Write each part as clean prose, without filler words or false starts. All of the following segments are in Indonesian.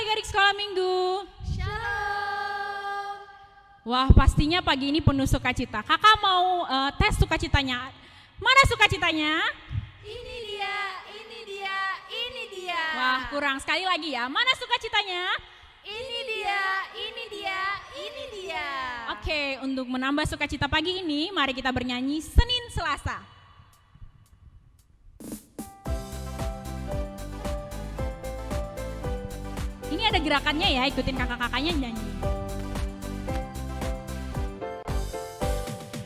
adik-adik sekolah minggu. Shalom. Wah, pastinya pagi ini penuh sukacita. Kakak mau tes sukacitanya. Mana sukacitanya? Ini dia, ini dia, ini dia. Wah, kurang sekali lagi ya. Mana sukacitanya? Ini dia, ini dia, ini dia. Oke, untuk menambah sukacita pagi ini, mari kita bernyanyi Senin Selasa. Ini ada gerakannya ya, ikutin kakak-kakaknya nyanyi.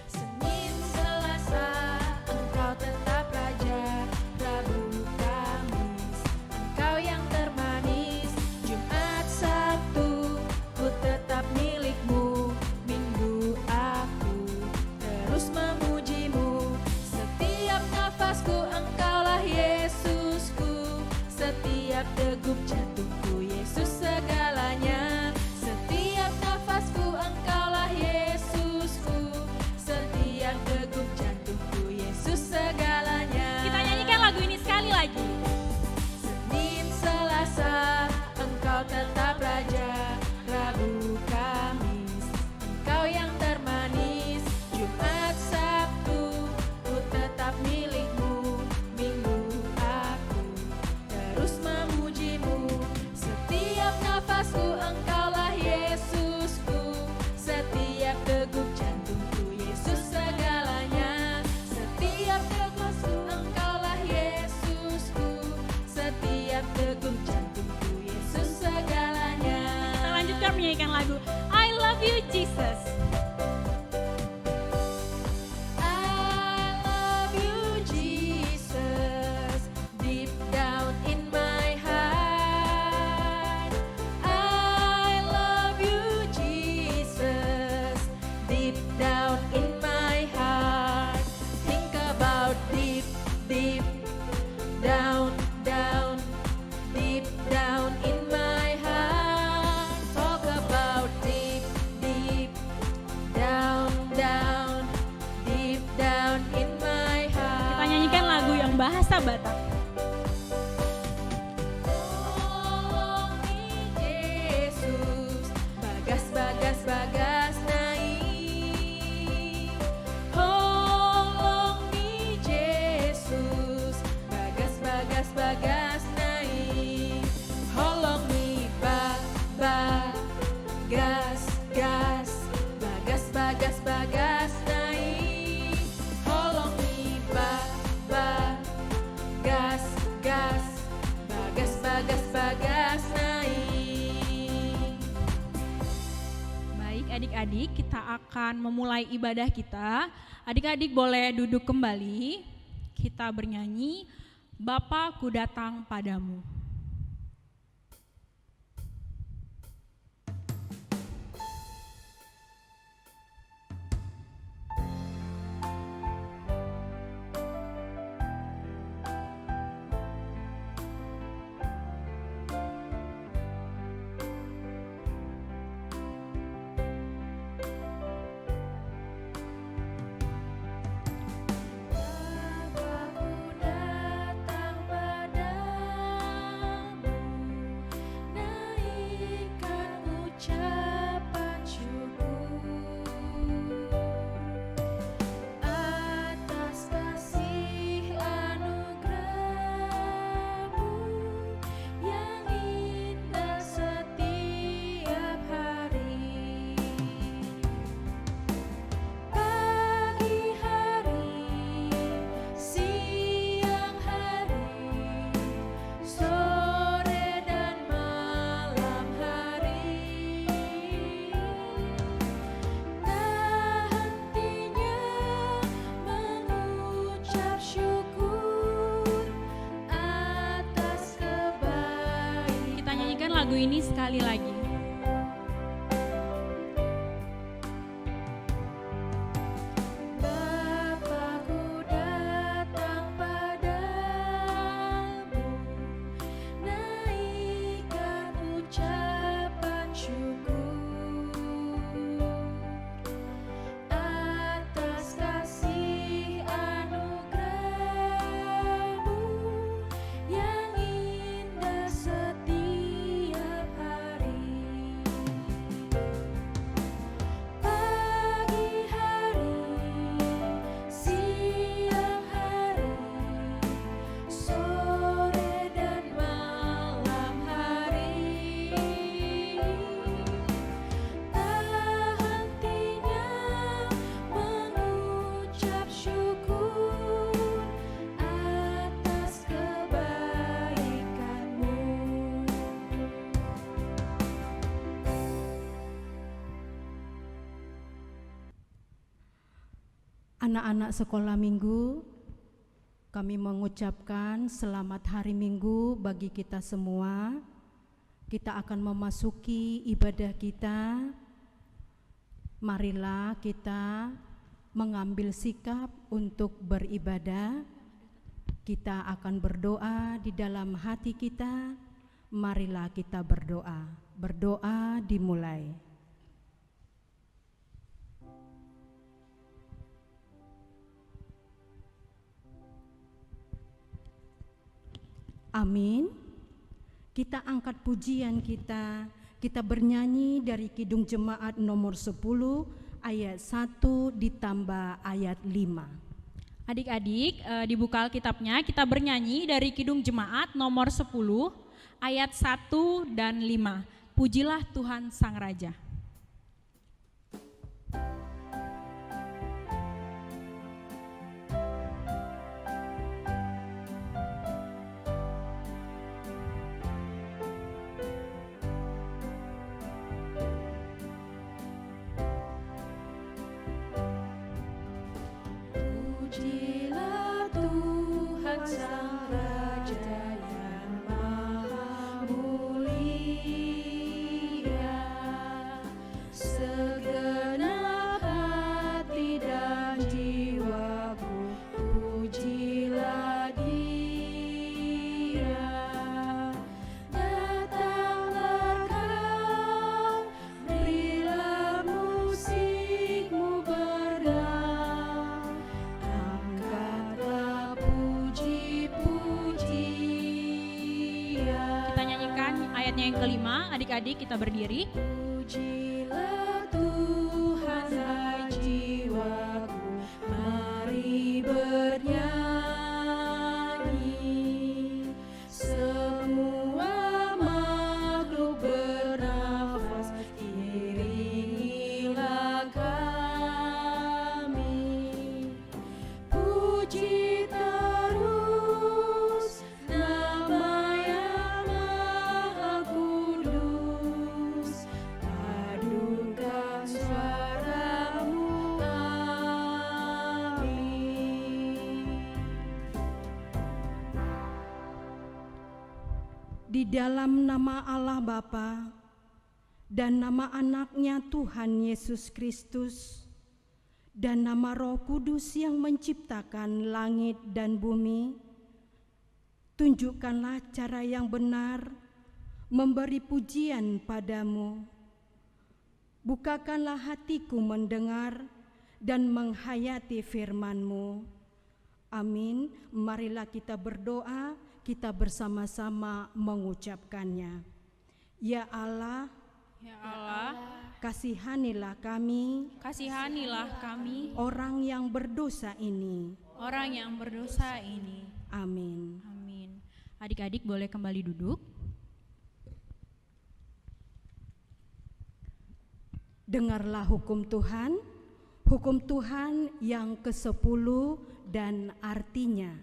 Senin, Selasa, engkau tetap raja. Rabu, Kamis, engkau yang termanis. Jumat, Sabtu, ku tetap milikmu. Minggu, aku terus memujimu. Setiap nafasku, engkaulah Yesusku. Setiap degup jantungku, Yesus segalanya. Setiap nafasku, engkaulah Yesusku. Setiap degup jantungku, Yesus segalanya. Kita nyanyikan lagu ini sekali lagi. Senin, Selasa, engkau tetap raja. Rabu, Kamis, engkau yang termanis. Jumat, Sabtu, ku tetap milikmu. Minggu, aku terus memujimu. Setiap nafasku, engkaulah Yesusku. Setiap degup jantungku, Yesus segalanya. Setiap nafasku, engkaulah Yesusku. Setiap degup jantungku, Yesus segalanya. Kita lanjutkan menyanyikan lagu I Love You Jesus. I love you, Jesus, deep down in my heart. I love you, Jesus, deep down in my heart. Think about deep, deep down, down, deep down in my heart. Talk about deep, deep down, down, deep down in my heart. Kita nyanyikan lagu yang bahasa Batak. Tolong Yesus, bagas, bagas, bagas naik. Tolong Yesus, bagas, bagas, bagas naik. Tolong bagas, gas, bagas, bagas, bagas naik. Tolong gas, gas, bagas, bagas, bagas naik. Baik adik-adik, kita akan memulai ibadah kita. Adik-adik boleh duduk kembali. Kita bernyanyi Bapa ku datang padamu. Bapa ku datang padamu, naikkan ucapan syukur atas kasih anugerah-Mu yang indah setiap hari. Pagi hari, siang hari, sore dan malam hari, tak hentinya mengucap syukur atas kebaikan. Kita nyanyikan lagu ini sekali lagi. Bapa-Ku datang padamu, naikkan ucapan syukur atas kasih anugerah-Mu yang indah setiap hari. Anak-anak sekolah minggu, kami mengucapkan selamat hari Minggu bagi kita semua. Kita akan memasuki ibadah kita. Marilah kita mengambil sikap untuk beribadah. Kita akan berdoa di dalam hati kita. Marilah kita berdoa. Berdoa dimulai. Amin. Kita angkat pujian kita bernyanyi dari Kidung Jemaat nomor 10 ayat 1 ditambah ayat 5. Adik-adik, dibuka Alkitabnya, kita bernyanyi dari Kidung Jemaat nomor 10 ayat 1 dan 5. Pujilah Tuhan Sang Raja. Pujilah Tuhan Sang Raja yang Maha Mulia, segenap hati dan jiwaku pujilah Dia. Datanglah kau, berilah musikmu bergema, angkatlah puji-pujian. Kita nyanyikan ayatnya yang kelima, adik-adik kita berdiri. Pujilah Tuhan hai jiwaku, mari bernyanyi. Semua makhluk bernafas, iringilah kami. Puji terus nama yang Maha Kudus, padukan suaramu, amin. Di dalam nama Allah Bapa dan nama anaknya Tuhan Yesus Kristus dan nama Roh Kudus yang menciptakan langit dan bumi, tunjukkanlah cara yang benar memberi pujian padamu. Bukakanlah hatiku mendengar dan menghayati firman-Mu. Amin. Marilah kita berdoa, kita bersama-sama mengucapkannya. Ya Allah, Ya Allah, kasihanilah kami, kasihanilah kami, orang yang berdosa ini. orang yang berdosa ini. Amin. Amin. Adik-adik boleh kembali duduk. Dengarlah hukum Tuhan yang ke-10 dan artinya.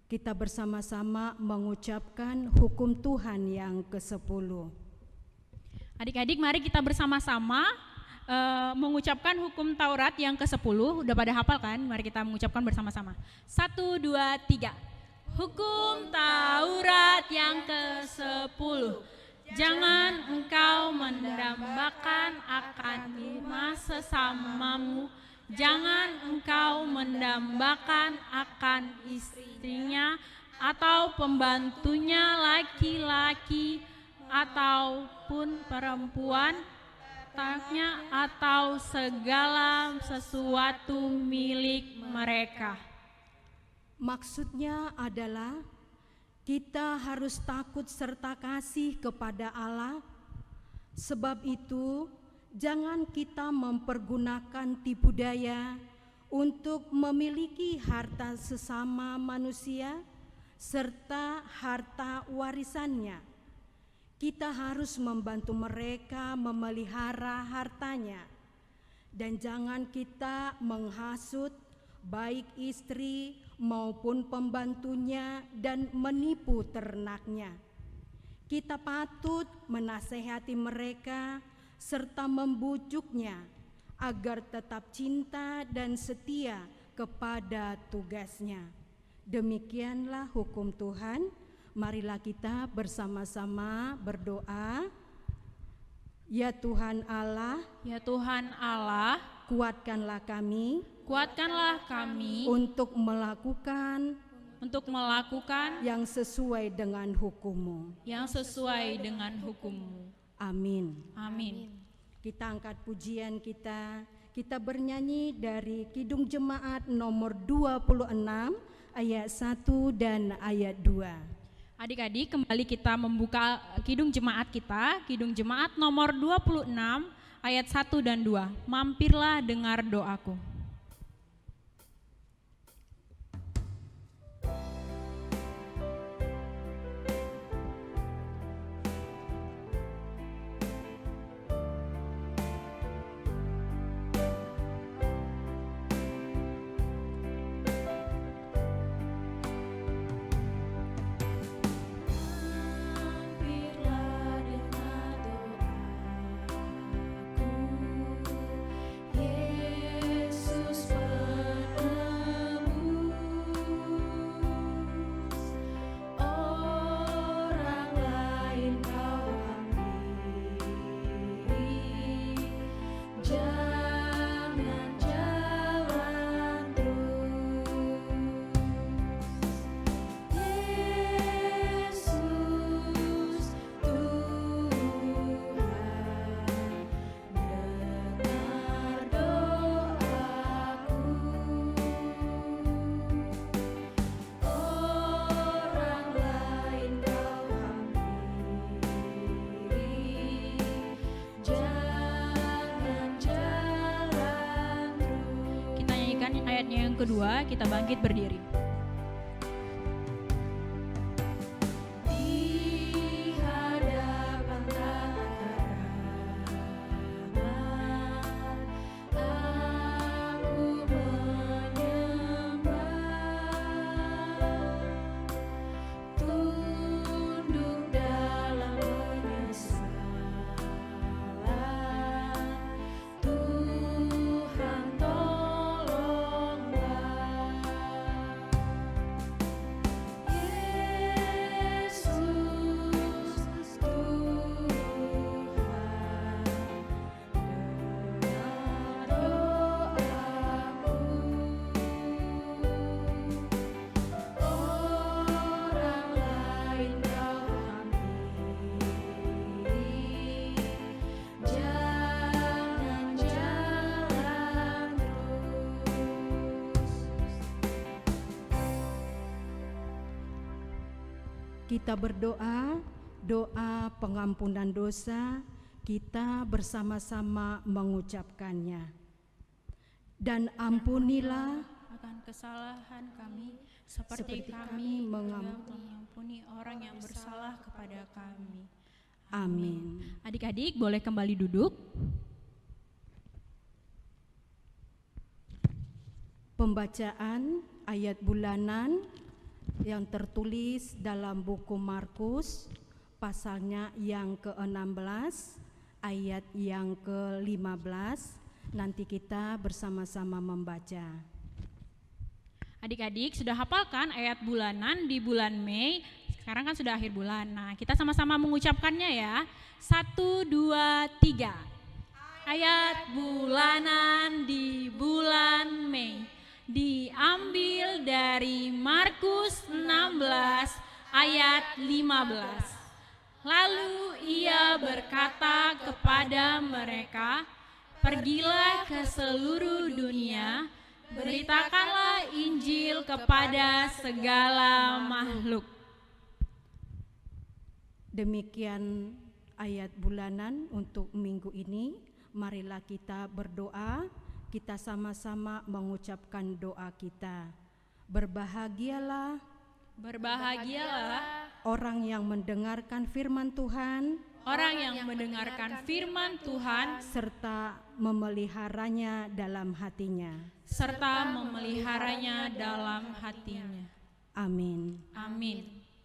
Kita bersama-sama mengucapkan hukum Tuhan yang ke-10. Adik-adik mari kita bersama-sama mengucapkan hukum Taurat yang ke-10. Udah pada hafal kan? Mari kita mengucapkan bersama-sama. 1, 2, 3. Hukum Taurat yang ke-10. Jangan engkau mendambakan akan rumah sesamamu. Jangan engkau mendambakan akan istrinya atau pembantunya laki-laki ataupun perempuan, tanahnya atau segala sesuatu milik mereka. Maksudnya adalah kita harus takut serta kasih kepada Allah. Sebab itu, jangan kita mempergunakan tipu daya untuk memiliki harta sesama manusia serta harta warisannya. Kita harus membantu mereka memelihara hartanya. Dan jangan kita menghasut baik istri maupun pembantunya dan menipu ternaknya. Kita patut menasehati mereka serta membujuknya agar tetap cinta dan setia kepada tugasnya. Demikianlah hukum Tuhan. Marilah kita bersama-sama berdoa. Ya Tuhan Allah, Ya Tuhan Allah, kuatkanlah kami kuatkanlah kami untuk melakukan yang sesuai dengan hukum-Mu. yang sesuai dengan hukum-Mu. Amin. Amin. Kita angkat pujian kita bernyanyi dari Kidung Jemaat nomor 26 ayat 1 dan ayat 2. Adik-adik, kembali kita membuka Kidung Jemaat kita, Kidung Jemaat nomor 26 ayat 1 dan 2. Mampirlah dengar doaku. Ayatnya yang kedua, kita bangkit berdiri. Kita berdoa, doa pengampunan dosa, kita bersama-sama mengucapkannya. Dan ampunilah akan kesalahan kami, seperti kami mengampuni orang yang bersalah kepada kami. Amin. Adik-adik boleh kembali duduk. Pembacaan ayat bulanan yang tertulis dalam buku Markus, pasalnya yang ke-16, ayat yang ke-15. Nanti kita bersama-sama membaca. Adik-adik sudah hafalkan ayat bulanan di bulan Mei? Sekarang kan sudah akhir bulan. Nah, kita sama-sama mengucapkannya ya. 1, 2, 3. Ayat bulanan di bulan Mei diambil dari Markus 16 ayat 15. Lalu ia berkata kepada mereka, "Pergilah ke seluruh dunia, beritakanlah Injil kepada segala makhluk." Demikian ayat bulanan untuk minggu ini. Marilah kita berdoa. Kita sama-sama mengucapkan doa kita. Berbahagialah orang yang mendengarkan firman Tuhan, serta memeliharanya dalam hatinya. Amin. Amin.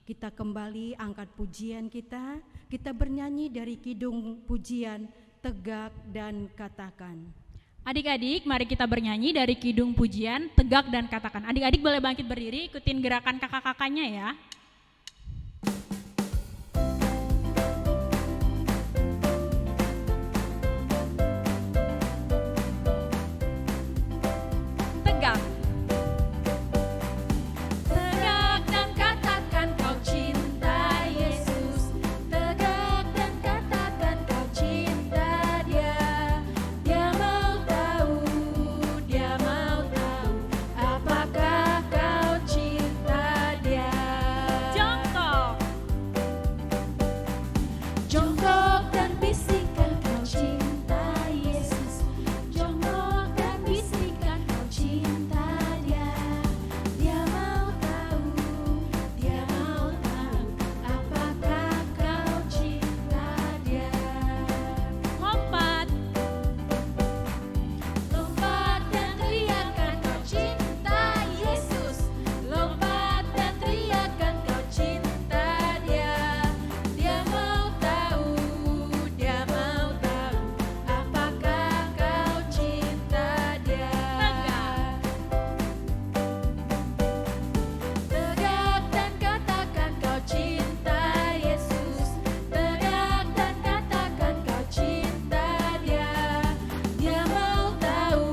Kita kembali angkat pujian kita bernyanyi dari Kidung Pujian, Tegak dan Katakan. Adik-adik, mari kita bernyanyi dari Kidung Pujian, Tegak dan Katakan. Adik-adik boleh bangkit berdiri, ikutin gerakan kakak-kakaknya ya. Tegak. Tegak dan katakan kau cinta Yesus. Tegak dan katakan kau cinta Dia. Dia mau tahu apakah kau cinta Dia. Jongkok. Jongkok dan bisikan kau cinta Yesus. Jongkok dan bisikan kau cinta Dia. Dia mau tahu apakah kau cinta Dia. Lompat. Lompat dan teriakan kau cinta Yesus. Lompat dan teriakan kau cinta Dia. Dia mau tahu apakah kau cinta Dia. Tegak dan katakan kau cinta Yesus. Tegak dan katakan kau cinta Dia. Dia mau tahu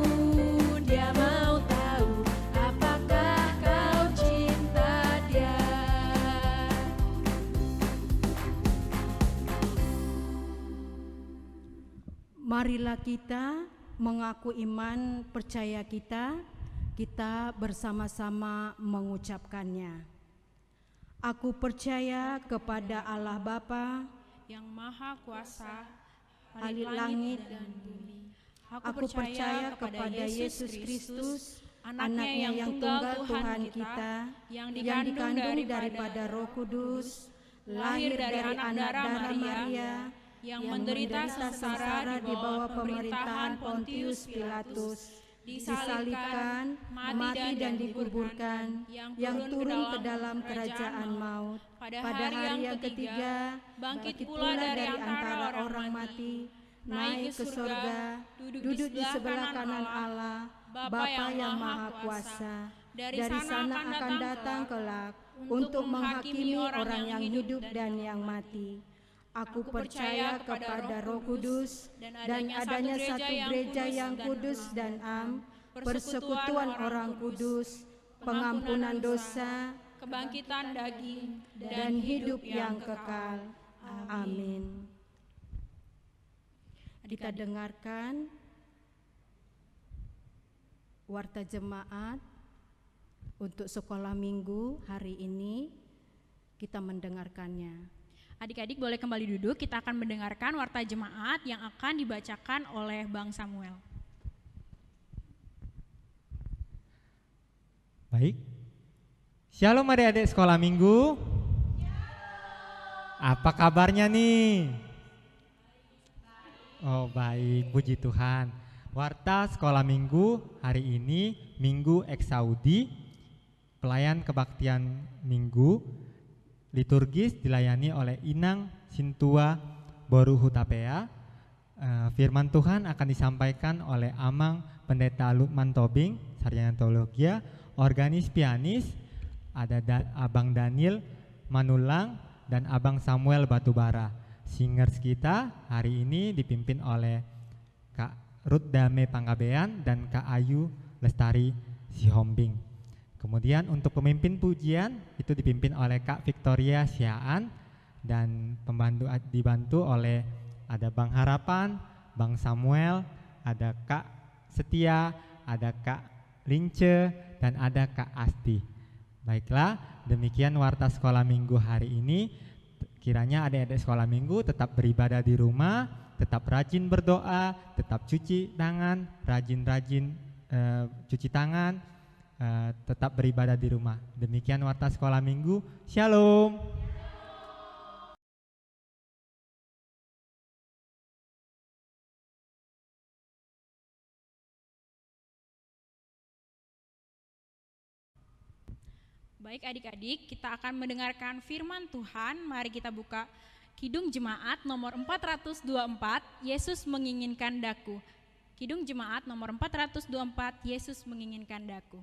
apakah kau cinta Dia. Marilah kita mengaku iman percaya kita bersama-sama mengucapkannya. Aku percaya kepada Allah Bapa, Yang Maha Kuasa, Ahli langit dan bumi. Aku percaya kepada Yesus Kristus, anaknya yang tunggal Tuhan kita, yang dikandung daripada Roh Kudus, lahir dari anak darah Maria, yang menderita sengsara di bawah pemerintahan Pontius Pilatus, disalibkan, mati dan dikuburkan, yang turun ke dalam kerajaan maut. Pada hari yang ketiga, bangkit pula dari antara orang mati, naik ke surga, duduk di sebelah kanan Allah, Bapa yang Maha Kuasa. Dari sana akan datang kelak untuk menghakimi orang yang hidup dan yang mati. Aku percaya kepada Roh Kudus dan adanya satu gereja yang kudus dan am, persekutuan orang kudus, pengampunan dosa, Kebangkitan daging dan hidup yang kekal. Amin. Kita dengarkan warta jemaat untuk sekolah minggu hari ini. Kita mendengarkannya. Adik-adik boleh kembali duduk, kita akan mendengarkan warta jemaat yang akan dibacakan oleh Bang Samuel. Baik. Shalom adik-adik sekolah minggu. Apa kabarnya nih? Oh baik, puji Tuhan. Warta sekolah minggu hari ini Minggu Eksaudi, pelayan kebaktian minggu, liturgis dilayani oleh Inang Sintua Boru Hutapea. Firman Tuhan akan disampaikan oleh Amang Pendeta Lukman Tobing, sarjana teologi, organis pianis, ada Abang Daniel Manulang dan Abang Samuel Batubara. Singers kita hari ini dipimpin oleh Kak Ruth Dame Panggabean dan Kak Ayu Lestari Sihombing. Kemudian untuk pemimpin pujian itu dipimpin oleh Kak Victoria Siaan dan dibantu oleh ada Bang Harapan, Bang Samuel, ada Kak Setia, ada Kak Lince, dan ada Kak Asti. Baiklah, demikian warta sekolah minggu hari ini. Kiranya adik-adik sekolah minggu tetap beribadah di rumah, tetap rajin berdoa, tetap cuci tangan, rajin-rajin cuci tangan, tetap beribadah di rumah. Demikian warta sekolah minggu. Shalom. Baik adik-adik, kita akan mendengarkan firman Tuhan. Mari kita buka Kidung Jemaat nomor 424, Yesus menginginkan daku. Kidung Jemaat nomor 424, Yesus Menginginkan Daku.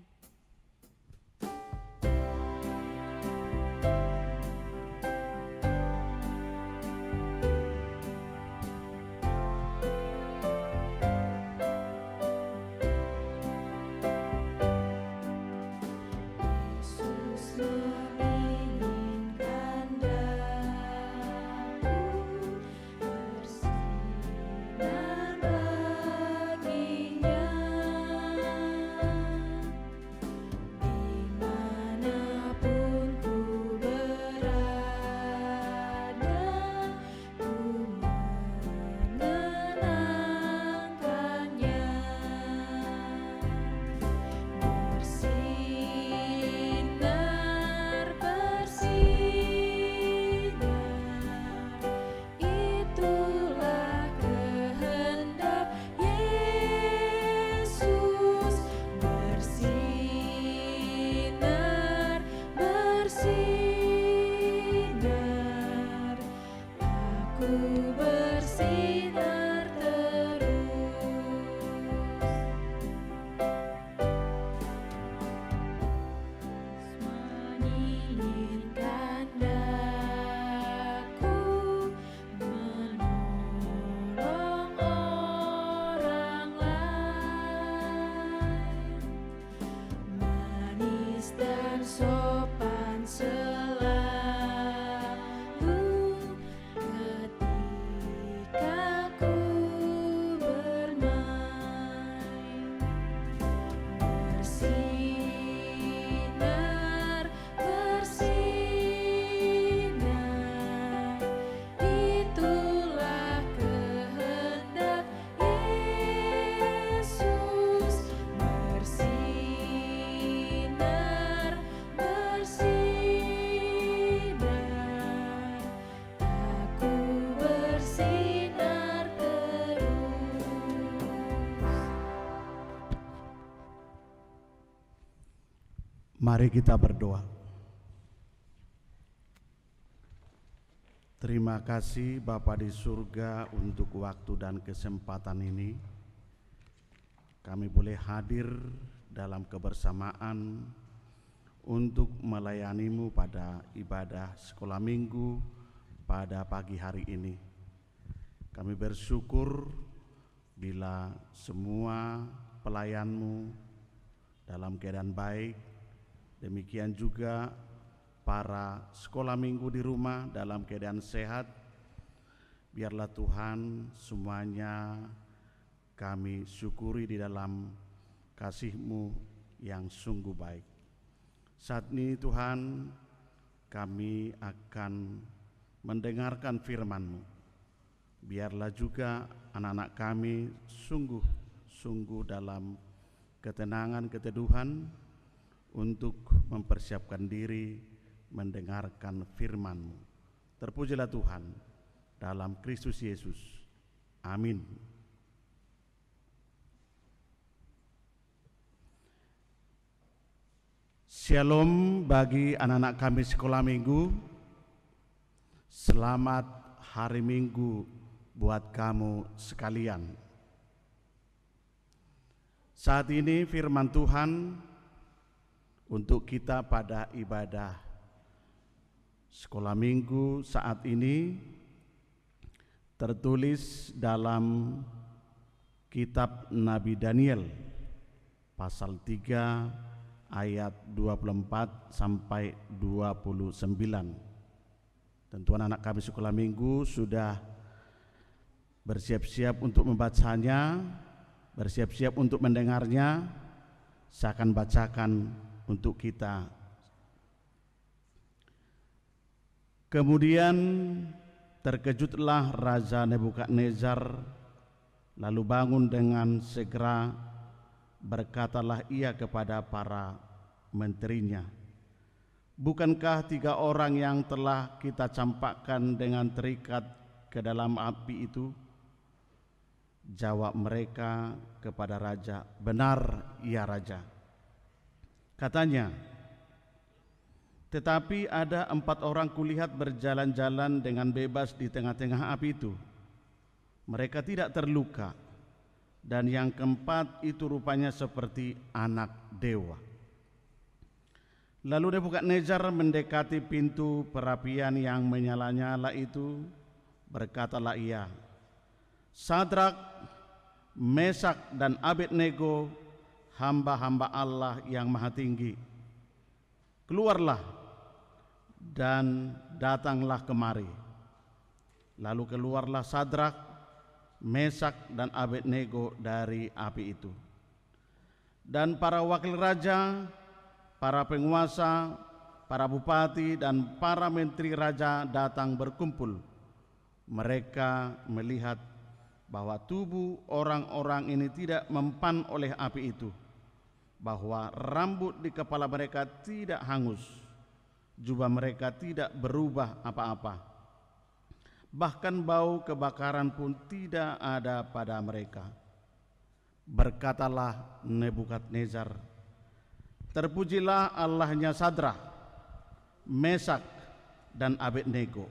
Mari kita berdoa. Terima kasih Bapa di surga untuk waktu dan kesempatan ini. Kami boleh hadir dalam kebersamaan untuk melayani-Mu pada ibadah sekolah minggu pada pagi hari ini. Kami bersyukur bila semua pelayan-Mu dalam keadaan baik. Demikian juga para sekolah minggu di rumah dalam keadaan sehat. Biarlah Tuhan semuanya kami syukuri di dalam kasih-Mu yang sungguh baik. Saat ini Tuhan, kami akan mendengarkan firman-Mu. Biarlah juga anak-anak kami sungguh dalam ketenangan, keteduhan untuk mempersiapkan diri mendengarkan firman-Mu. Terpujilah Tuhan dalam Kristus Yesus. Amin. Shalom bagi anak-anak kami sekolah minggu. Selamat hari Minggu buat kamu sekalian. Saat ini firman Tuhan untuk kita pada ibadah sekolah minggu saat ini tertulis dalam kitab Nabi Daniel pasal 3 ayat 24 sampai 29. Tentu anak-anak kami sekolah minggu sudah bersiap-siap untuk membacanya, bersiap-siap untuk mendengarnya. Saya akan bacakan untuk kita. Kemudian terkejutlah Raja Nebukadnezar, lalu bangun dengan segera, berkatalah ia kepada para menterinya, bukankah 3 orang yang telah kita campakkan dengan terikat ke dalam api itu? Jawab mereka kepada raja, benar ya raja. Katanya, tetapi ada 4 orang kulihat berjalan-jalan dengan bebas di tengah-tengah api itu. Mereka tidak terluka, dan yang keempat itu rupanya seperti anak dewa. Lalu Nebukadnezar mendekati pintu perapian yang menyala-nyala itu, berkatalah ia, Sadrak, Mesak, dan Abednego, hamba-hamba Allah yang maha tinggi, keluarlah dan datanglah kemari. Lalu keluarlah Sadrak, Mesak, dan Abednego dari api itu. Dan para wakil raja, para penguasa, para bupati, dan para menteri raja datang berkumpul. Mereka melihat bahwa tubuh orang-orang ini tidak mempan oleh api itu, bahwa rambut di kepala mereka tidak hangus, jubah mereka tidak berubah apa-apa, bahkan bau kebakaran pun tidak ada pada mereka. Berkatalah Nebukadnezar, terpujilah Allahnya Sadrak, Mesak, dan Abednego.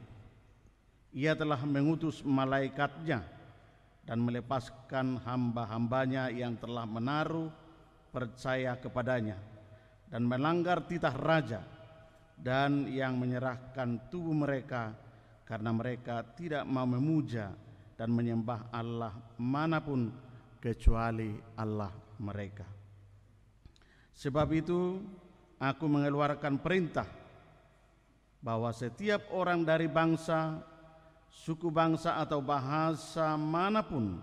Ia telah mengutus malaikatnya dan melepaskan hamba-hambanya yang telah menaruh percaya kepadanya dan melanggar titah raja, dan yang menyerahkan tubuh mereka karena mereka tidak mau memuja dan menyembah Allah manapun kecuali Allah mereka. Sebab itu aku mengeluarkan perintah bahwa setiap orang dari bangsa, suku bangsa atau bahasa manapun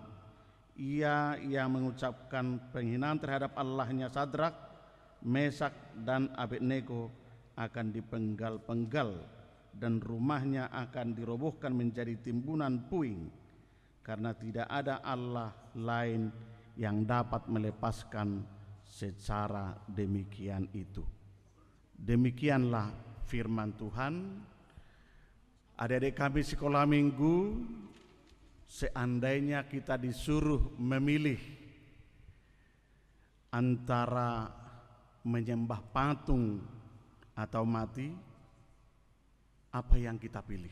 ia yang mengucapkan penghinaan terhadap Allahnya Sadrak, Mesak, dan Abednego akan dipenggal-penggal dan rumahnya akan dirobohkan menjadi timbunan puing, karena tidak ada Allah lain yang dapat melepaskan secara demikian itu. Demikianlah firman Tuhan. Adik-adik kami sekolah minggu, seandainya kita disuruh memilih antara menyembah patung atau mati, apa yang kita pilih?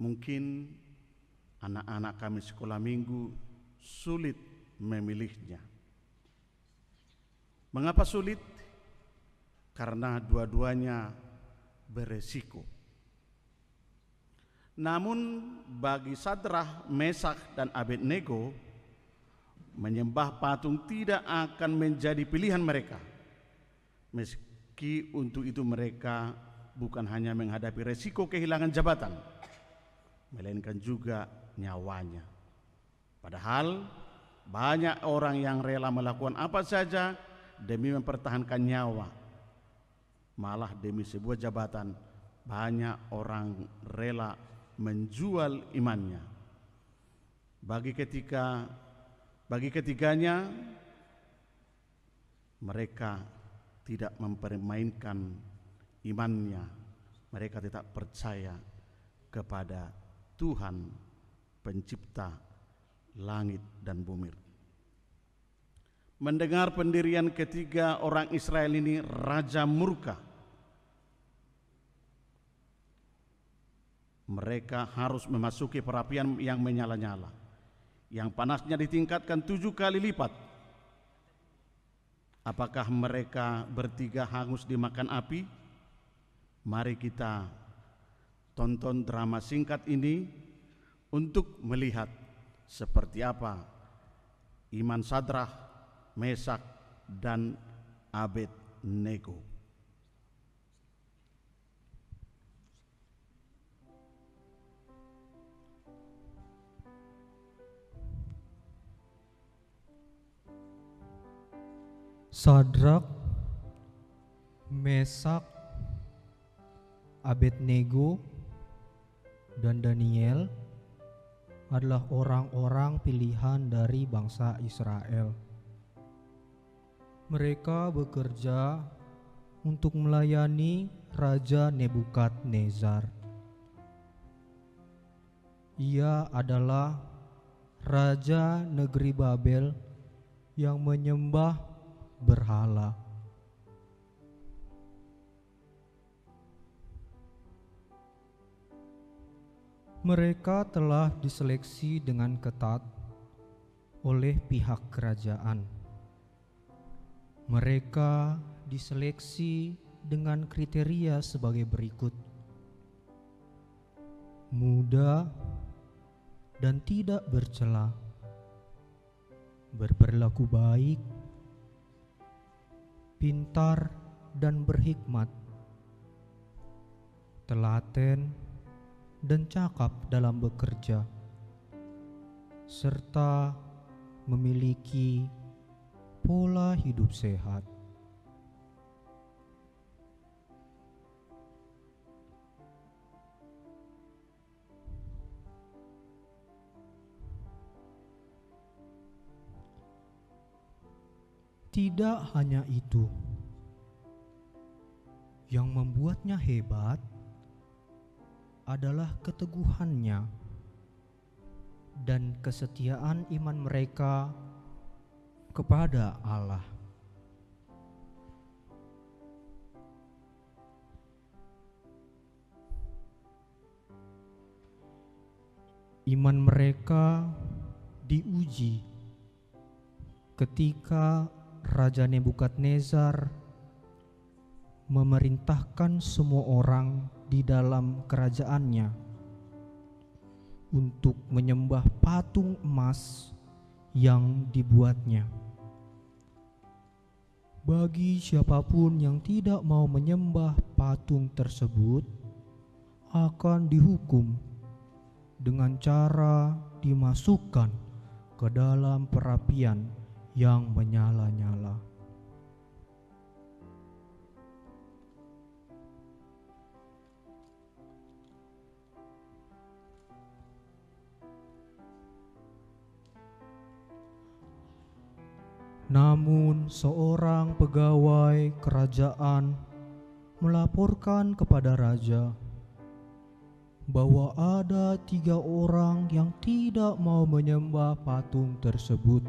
Mungkin anak-anak kami sekolah minggu sulit memilihnya. Mengapa sulit? Karena dua-duanya beresiko. Namun bagi Sadrak, Mesak, dan Abednego, menyembah patung tidak akan menjadi pilihan mereka, meski untuk itu mereka bukan hanya menghadapi resiko kehilangan jabatan, melainkan juga nyawanya. Padahal banyak orang yang rela melakukan apa saja demi mempertahankan nyawa. Malah demi sebuah jabatan, banyak orang rela menjual imannya. Bagi ketiganya, mereka tidak mempermainkan imannya. Mereka tidak percaya kepada Tuhan pencipta langit dan bumi. Mendengar pendirian ketiga orang Israel ini, raja murka. Mereka harus memasuki perapian yang menyala-nyala, yang panasnya ditingkatkan 7 kali lipat. Apakah mereka bertiga hangus dimakan api? Mari kita tonton drama singkat ini untuk melihat seperti apa iman Sadrak, Mesak, dan Abednego. Sadrak, Mesak, Abednego, dan Daniel adalah orang-orang pilihan dari bangsa Israel. Mereka bekerja untuk melayani Raja Nebukadnezar. Ia adalah raja negeri Babel yang menyembah berhala. Mereka telah diseleksi dengan ketat oleh pihak kerajaan. Mereka diseleksi dengan kriteria sebagai berikut: muda dan tidak bercela, berperilaku baik, pintar dan berhikmat, telaten dan cakap dalam bekerja, serta memiliki pola hidup sehat. Tidak hanya itu, yang membuatnya hebat adalah keteguhannya dan kesetiaan iman mereka kepada Allah. Iman mereka diuji ketika Raja Nebukadnezar memerintahkan semua orang di dalam kerajaannya untuk menyembah patung emas yang dibuatnya. Bagi siapapun yang tidak mau menyembah patung tersebut akan dihukum dengan cara dimasukkan ke dalam perapian yang menyala-nyala. Namun seorang pegawai kerajaan melaporkan kepada raja bahwa ada 3 orang yang tidak mau menyembah patung tersebut,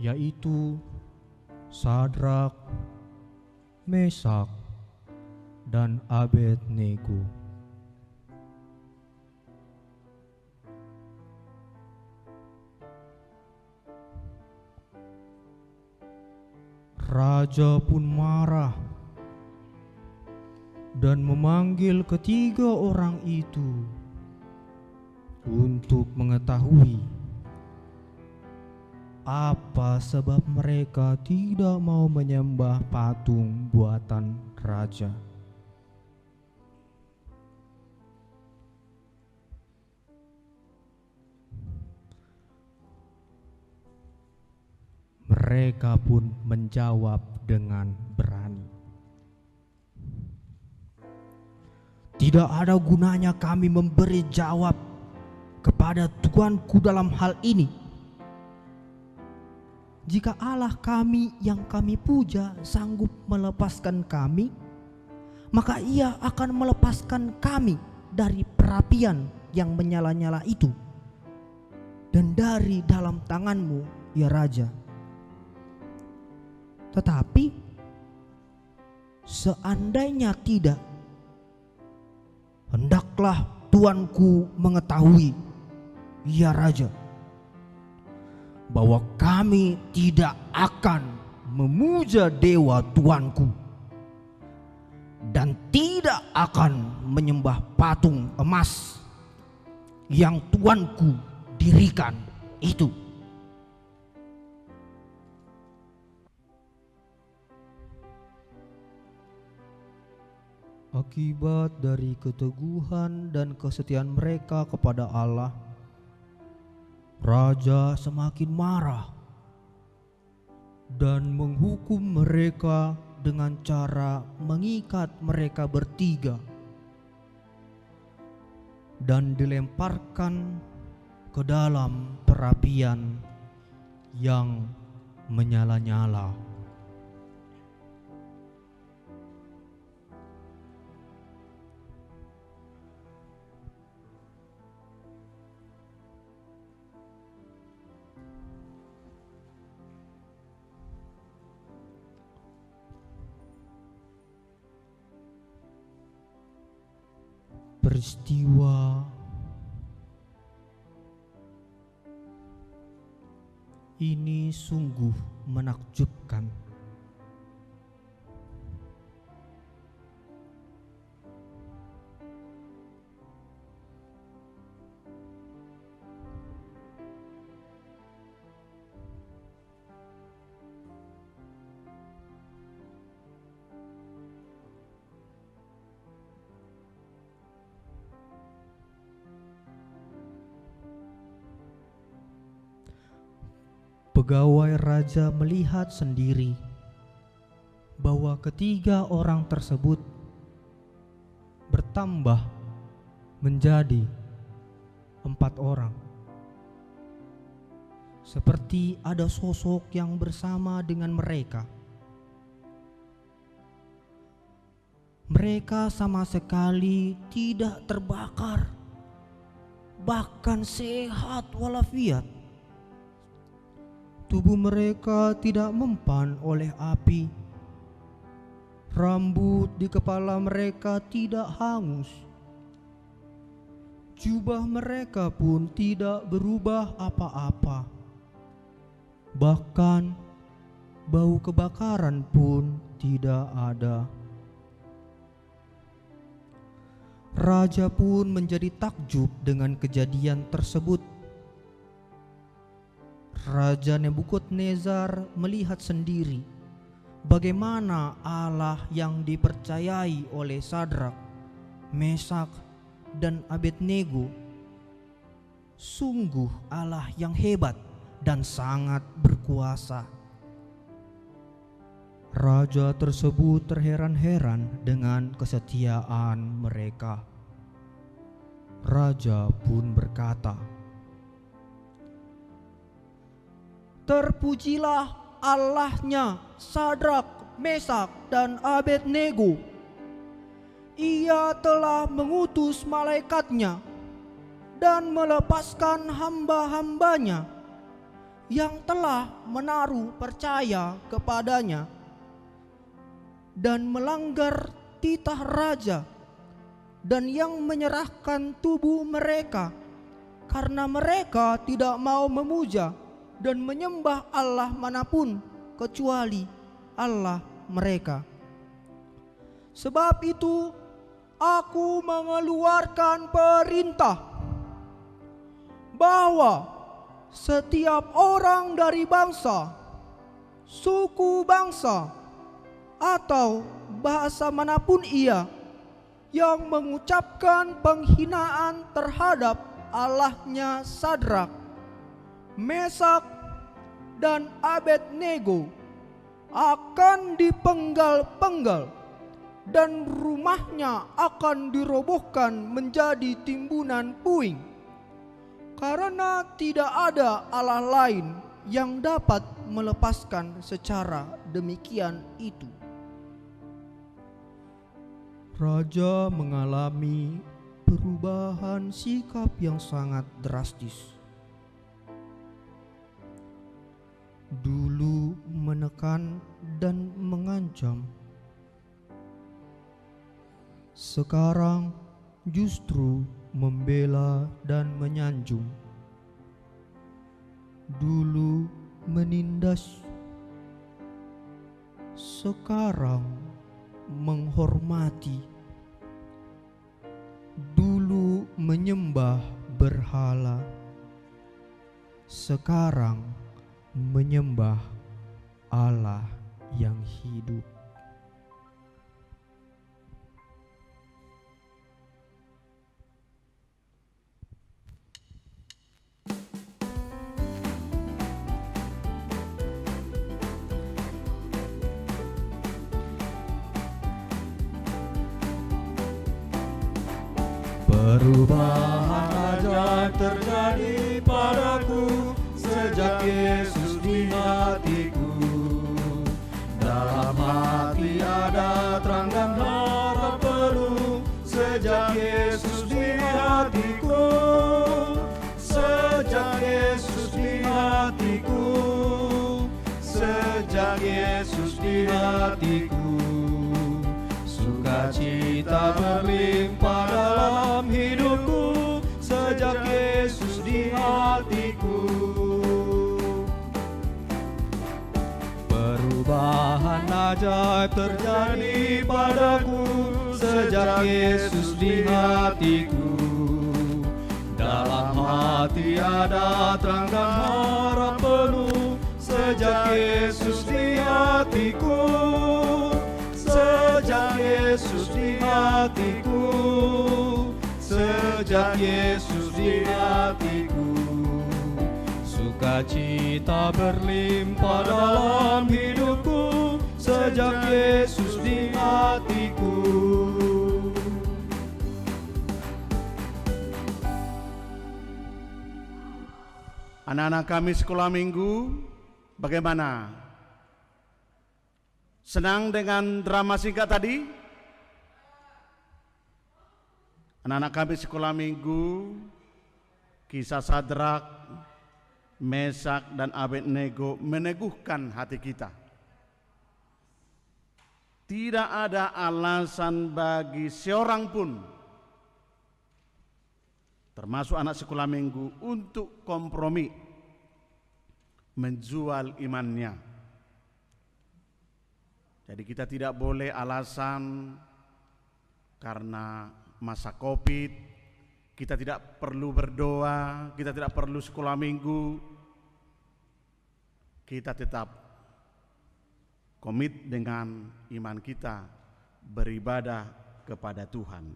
yaitu Sadrak, Mesak, dan Abednego. Raja pun marah dan memanggil ketiga orang itu untuk mengetahui apa sebab mereka tidak mau menyembah patung buatan raja. Mereka pun menjawab dengan berani, "Tidak ada gunanya kami memberi jawab kepada Tuanku dalam hal ini. Jika Allah kami yang kami puja sanggup melepaskan kami, maka Ia akan melepaskan kami dari perapian yang menyala-nyala itu dan dari dalam tanganmu, ya Raja. Tetapi seandainya tidak, hendaklah Tuanku mengetahui, ya Raja, bahwa kami tidak akan memuja dewa Tuanku dan tidak akan menyembah patung emas yang Tuanku dirikan itu." Akibat dari keteguhan dan kesetiaan mereka kepada Allah, Raja semakin marah dan menghukum mereka dengan cara mengikat mereka bertiga dan dilemparkan ke dalam perapian yang menyala-nyala. Peristiwa Ini sungguh menakjubkan. Pegawai raja melihat sendiri bahwa ketiga orang tersebut bertambah menjadi 4 orang. Seperti ada sosok yang bersama dengan mereka. Mereka sama sekali tidak terbakar, bahkan sehat walafiat. Tubuh mereka tidak mempan oleh api. Rambut di kepala mereka tidak hangus. Jubah mereka pun tidak berubah apa-apa. Bahkan bau kebakaran pun tidak ada. Raja pun menjadi takjub dengan kejadian tersebut. Raja Nebukadnezar melihat sendiri bagaimana Allah yang dipercayai oleh Sadrak, Mesak, dan Abednego sungguh Allah yang hebat dan sangat berkuasa. Raja tersebut terheran-heran dengan kesetiaan mereka. Raja pun berkata, "Terpujilah Allahnya Sadrak, Mesak, dan Abednego. Ia telah mengutus malaikatnya dan melepaskan hamba-hambanya yang telah menaruh percaya kepadanya dan melanggar titah raja, dan yang menyerahkan tubuh mereka karena mereka tidak mau memuja dan menyembah Allah manapun kecuali Allah mereka. Sebab itu aku mengeluarkan perintah bahwa setiap orang dari bangsa, suku bangsa, atau bahasa manapun ia yang mengucapkan penghinaan terhadap Allahnya Sadrak, Mesak, dan Abednego akan dipenggal-penggal dan rumahnya akan dirobohkan menjadi timbunan puing, karena tidak ada Allah lain yang dapat melepaskan secara demikian itu." Raja mengalami perubahan sikap yang sangat drastis. Dulu menekan dan mengancam, sekarang justru membela dan menyanjung. Dulu menindas, sekarang menghormati. Dulu menyembah berhala, sekarang menyembah Allah yang hidup. Perubahan ajaib terjadi padaku sejak Yesus di hatiku. Dalam hati ada terang dan harap penuh sejak Yesus di hatiku. Sejak Yesus di hatiku. Sejak Yesus di hatiku. Sukacita berlimpah dalam hidupku sejak Yesus di hatiku. ajaib terjadi padaku sejak Yesus di hatiku. Dalam hati ada terang dan harap penuh sejak Yesus di hatiku. Sejak Yesus di hatiku. Sejak Yesus di hatiku. Sukacita berlimpah dalam hidupku sejak Yesus di hatiku. Anak-anak kami sekolah minggu, bagaimana? Senang dengan drama singkat tadi? Anak-anak kami sekolah minggu, kisah Sadrak, Mesak dan Abednego meneguhkan hati kita. Tidak ada alasan bagi seorang pun, termasuk anak sekolah minggu, untuk kompromi menjual imannya. Jadi kita tidak boleh alasan karena masa Covid, kita tidak perlu berdoa, kita tidak perlu sekolah minggu. Kita tetap komit dengan iman kita beribadah kepada Tuhan.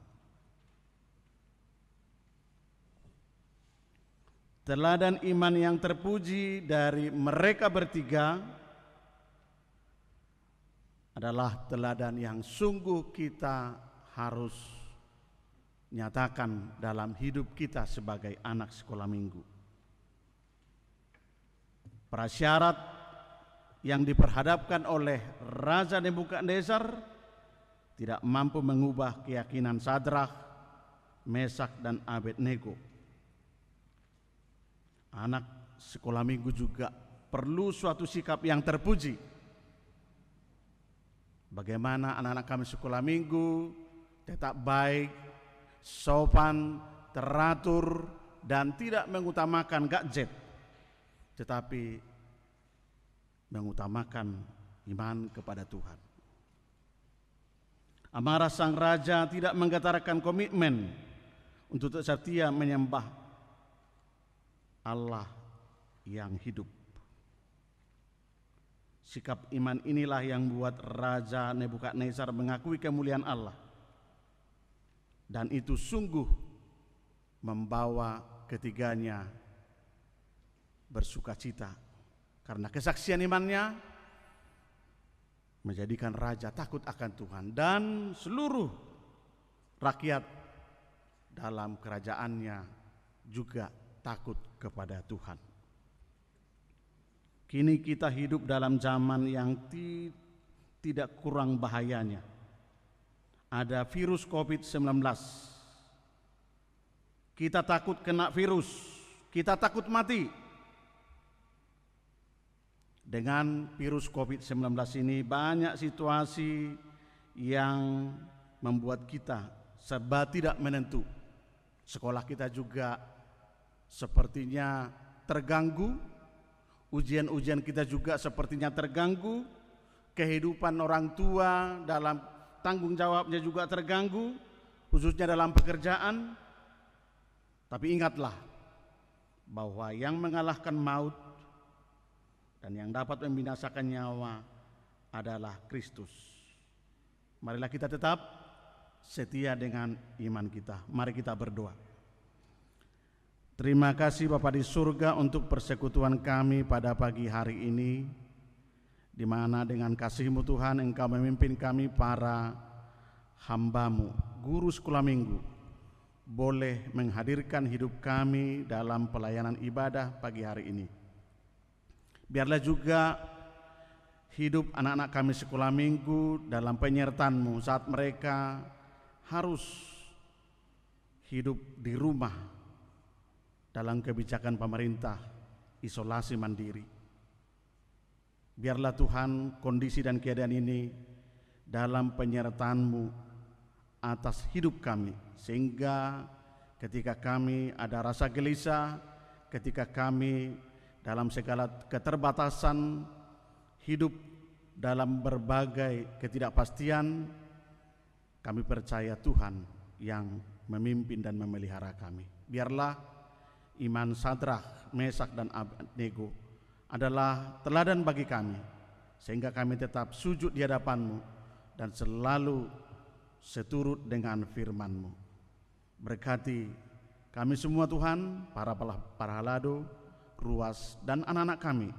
Teladan iman yang terpuji dari mereka bertiga adalah teladan yang sungguh kita harus nyatakan dalam hidup kita sebagai anak sekolah minggu. Prasyarat yang diperhadapkan oleh Raja Nebukadnezar tidak mampu mengubah keyakinan Sadrak, Mesak dan Abednego. Anak sekolah minggu juga perlu suatu sikap yang terpuji. Bagaimana anak-anak kami sekolah minggu tetap baik, sopan, teratur, dan tidak mengutamakan gadget, tetapi mengutamakan iman kepada Tuhan. Amarah sang raja tidak menggetarkan komitmen untuk setia menyembah Allah yang hidup. Sikap iman inilah yang membuat Raja Nebukadnezar mengakui kemuliaan Allah, dan itu sungguh membawa ketiganya bersukacita karena kesaksian imannya menjadikan raja takut akan Tuhan dan seluruh rakyat dalam kerajaannya juga takut kepada Tuhan. Kini kita hidup dalam zaman yang tidak kurang bahayanya. Ada virus COVID-19. Kita takut kena virus, kita takut mati. Dengan virus COVID-19 ini banyak situasi yang membuat kita serba tidak menentu. Sekolah kita juga sepertinya terganggu, ujian-ujian kita juga sepertinya terganggu, kehidupan orang tua dalam tanggung jawabnya juga terganggu, khususnya dalam pekerjaan. Tapi ingatlah bahwa yang mengalahkan maut dan yang dapat membinasakan nyawa adalah Kristus. Marilah kita tetap setia dengan iman kita. Mari kita berdoa. Terima kasih Bapa di surga untuk persekutuan kami pada pagi hari ini, di mana dengan kasih-Mu Tuhan Engkau memimpin kami para hamba-Mu, guru sekolah minggu, boleh menghadirkan hidup kami dalam pelayanan ibadah pagi hari ini. Biarlah juga hidup anak-anak kami sekolah minggu dalam penyertaan-Mu saat mereka harus hidup di rumah dalam kebijakan pemerintah isolasi mandiri. Biarlah Tuhan kondisi dan keadaan ini dalam penyertaan-Mu atas hidup kami, sehingga ketika kami ada rasa gelisah, ketika kami dalam segala keterbatasan hidup dalam berbagai ketidakpastian, kami percaya Tuhan yang memimpin dan memelihara kami. Biarlah iman Sadrak, Mesak, dan Abednego adalah teladan bagi kami, sehingga kami tetap sujud di hadapan-Mu dan selalu seturut dengan firman-Mu. Berkati kami semua Tuhan, para halado, ruas, dan anak-anak kami,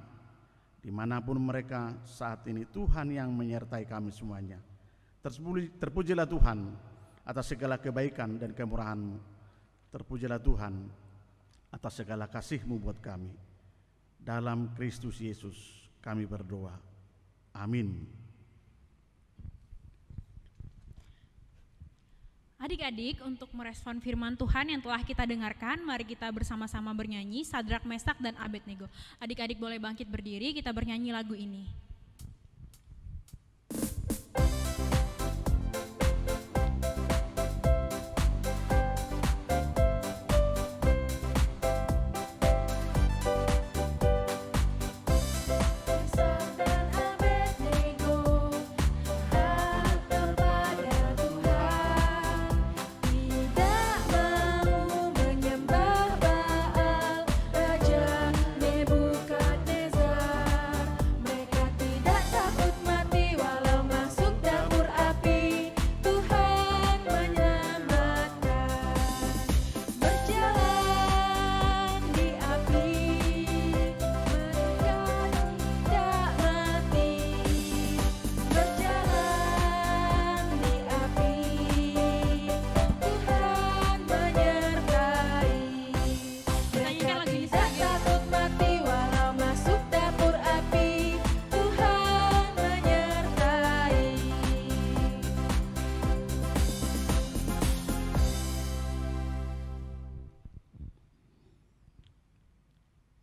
dimanapun mereka saat ini. Tuhan yang menyertai kami semuanya. Terpujilah Tuhan atas segala kebaikan dan kemurahan-Mu. Terpujilah Tuhan atas segala kasih-Mu buat kami. Dalam Kristus Yesus kami berdoa. Amin. Adik-adik, untuk merespon firman Tuhan yang telah kita dengarkan, mari kita bersama-sama bernyanyi Sadrak, Mesak, dan Abednego. Adik-adik boleh bangkit berdiri, kita bernyanyi lagu ini.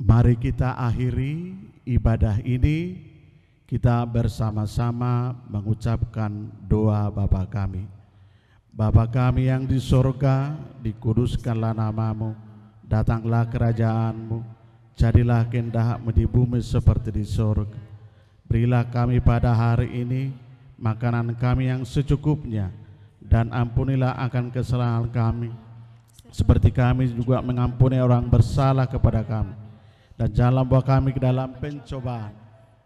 Mari kita akhiri ibadah ini, kita bersama-sama mengucapkan doa Bapa kami. Bapa kami yang di sorga, dikuduskanlah nama-Mu, datanglah kerajaan-Mu, jadilah kehendak-Mu di bumi seperti di sorga. Berilah kami pada hari ini makanan kami yang secukupnya, dan ampunilah akan kesalahan kami, seperti kami juga mengampuni orang bersalah kepada kami. Dan janganlah bawa kami ke dalam pencobaan,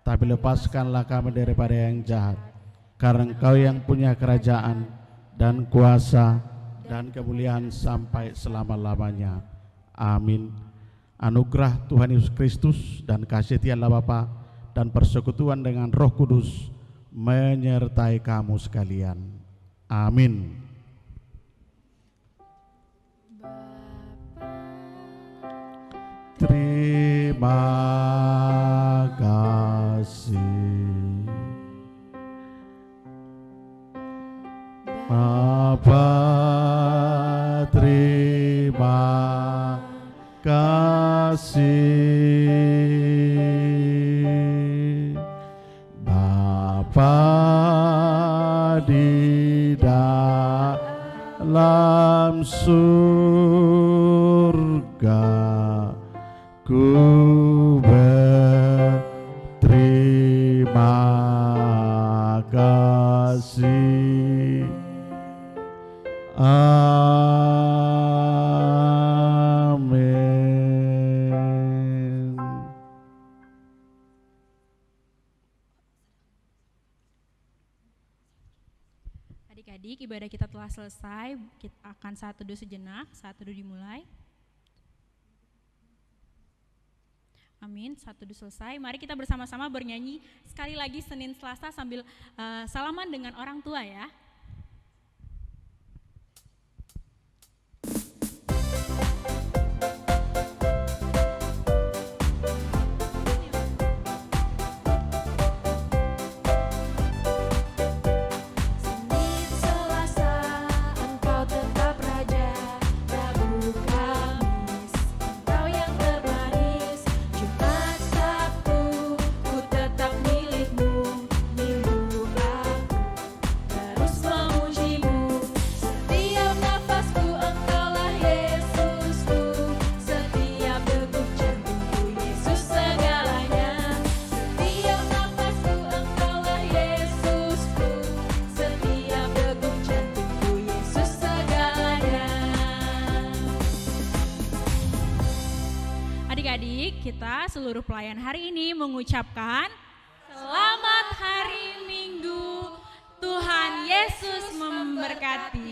tapi lepaskanlah kami daripada yang jahat. Karena Engkau yang punya kerajaan dan kuasa dan kemuliaan sampai selama-lamanya. Amin. Anugerah Tuhan Yesus Kristus dan kasih Allah Bapa dan persekutuan dengan Roh Kudus menyertai kamu sekalian. Amin. Terima kasih Bapa, terima kasih Bapa di dalam surga. Ku berterima kasih. Amin. Adik-adik, ibadah kita telah selesai. Kita akan saat teduh sejenak, saat teduh dimulai. Amin, saat teduh selesai. Mari kita bersama-sama bernyanyi sekali lagi Senin Selasa sambil salaman dengan orang tua ya. Terus adik-adik, kita seluruh pelayan hari ini mengucapkan Selamat Hari Minggu. Tuhan Yesus memberkati.